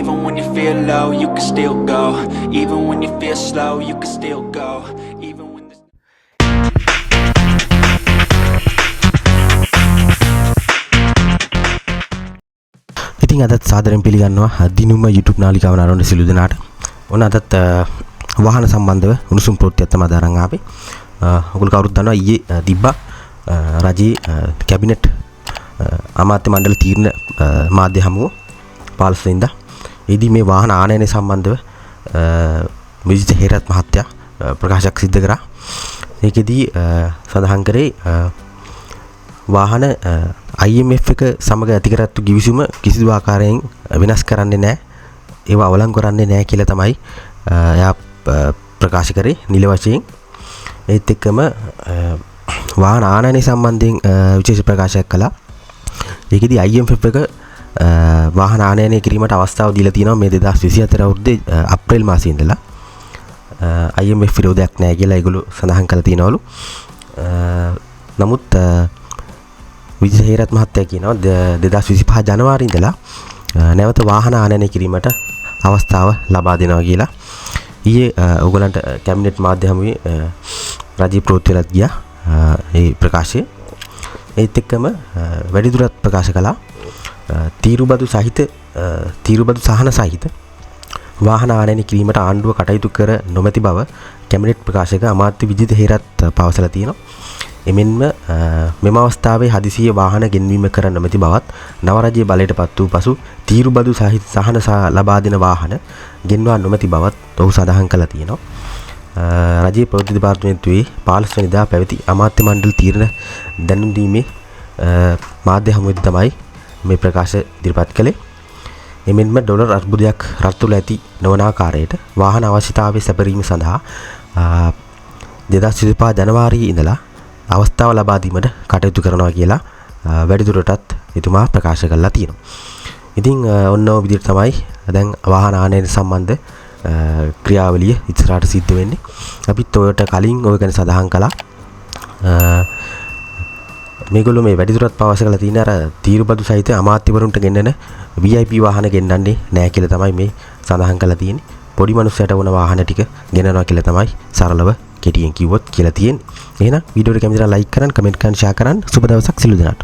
Even when you feel low, you can still go. Even when you feel slow, you can still go. Even when the... ඉතින් අදත් සාදරයෙන් පිළිගන්නවා දිනුම YouTube නාලිකාව නරඹන සිළු දෙනාට. ඔන්න අදත් වාහන සම්බන්ධව උණුසුම් ප්‍රවෘත්තියක් තමයි අරන් ආවේ. ඔයගොල්ලෝ කවුරුත් දන්නවා ඊයේ තිබ්බා රජයේ කැබිනට් අමාත්‍ය මණ්ඩල තීරණ මාධ්‍ය හමුව 15 වෙනිදා. එදී මේ වාහන ආනයනය සම්බන්ධව විජිත හේරත් මහත්තයා ප්‍රකාශයක් සිදු කරා. ඒකෙදී සඳහන් කරේ වාහන IMF එක සමග ඇති කරගත්තු කිවිසුම කිසිදු ආකාරයෙන් වෙනස් කරන්නේ නැහැ. ඒවා අවලංගු කරන්නේ නැහැ කියලා තමයි එයා ප්‍රකාශ කරේ නිල වශයෙන්. ඒත් එක්කම වාහන ආනයනය සම්බන්ධයෙන් විශේෂ ප්‍රකාශයක් කළා. ඒකෙදී IMF එක වාහන ආනයනය කිරීමට අවස්ථාව දීලා තියෙනවා මේ 2024 අවුරුද්දේ අප්‍රේල් මාසයේ ඉඳලා. IMF විරෝධයක් නැහැ කියලා ඒගොල්ලෝ සඳහන් කරලා තියෙනවලු. නමුත් විජිත හේරත් මහත්තයා කියනවා 2025 ජනවාරි ඉඳලා නැවත වාහන ආනයනය කිරීමට අවස්ථාව ලබා දෙනවා කියලා. ඊයේ ඕගලන්ට කැබිනට් මාධ්‍ය හමුවේ රජයේ ප්‍රවෘත්තිවලත් ගියා ඒ ප්‍රකාශය. ඒත් එක්කම වැඩිදුරටත් ප්‍රකාශ කළා තීරුබදු සහන සහිත වාහන ආනයනය කිරීමට ආණ්ඩුව කටයුතු කර නොමැති බව කැබිනට් ප්‍රකාශක අමාත්‍ය විජිත හේරත් පවසලා තියෙනවා. එමෙන්ම මෙම අවස්ථාවේ හදිසියේ වාහන ගෙන්වීම කර නොමැති බවත් නව රජයේ බලයට පත් වූ පසු තීරුබදු සහන ලබා දෙන වාහන ගෙන්වා නොමැති බවත් ඔහු සඳහන් කළා තියෙනවා. රජයේ ප්‍රවෘත්ති දෙපාර්තමේන්තුවේ 15 වෙනිදා පැවති අමාත්‍ය මණ්ඩල තීරණ දැනුම් දීමේ මාධ්‍ය හමුවේදී තමයි මේ ප්‍රකාශ ඉදිරිපත් කළේ. එමෙන්ම ඩොලර් අර්බුදයක් රත්තුල ඇති නොවන ආකාරයට වාහන අවශ්‍යතාවය සැපරීම සඳහා 2025 ජනවාරියේ ඉඳලා අවස්ථාව ලබා දීමට කටයුතු කරනවා කියලා වැඩිදුරටත් එතුමා ප්‍රකාශ කළා තියෙනවා. ඉතින් ඔන්න ඔය විදිහට තමයි දැන් වාහන ආනයනය සම්බන්ධ ක්‍රියාවලිය ඉස්සරහට සිද්ධ වෙන්නේ. අපිත් ඔයට කලින් ඔය ගැන සඳහන් කළා. මේගොල්ලෝ මේ වැඩිදුරටත් පවසලා තියෙන අර තීරුබදු සහිත අමාත්‍යවරුන්ට ගෙන්නන VIP වාහන ගෙන්නන්නේ නැහැ කියලා තමයි මේ සඳහන් කරලා තියෙන්නේ. පොඩි මිනිස්සුන්ට වුණ වාහන ටික ගෙනනවා කියලා තමයි සරලව කෙටියෙන් කිව්වොත් කියලා තියෙන්නේ. එහෙනම් වීඩියෝ එක කැමතිනම් ලයික් කරන්න, කමෙන්ට් කරන්න, ෂෙයා කරන්න. සුබ දවසක් සිළු දෙනාට.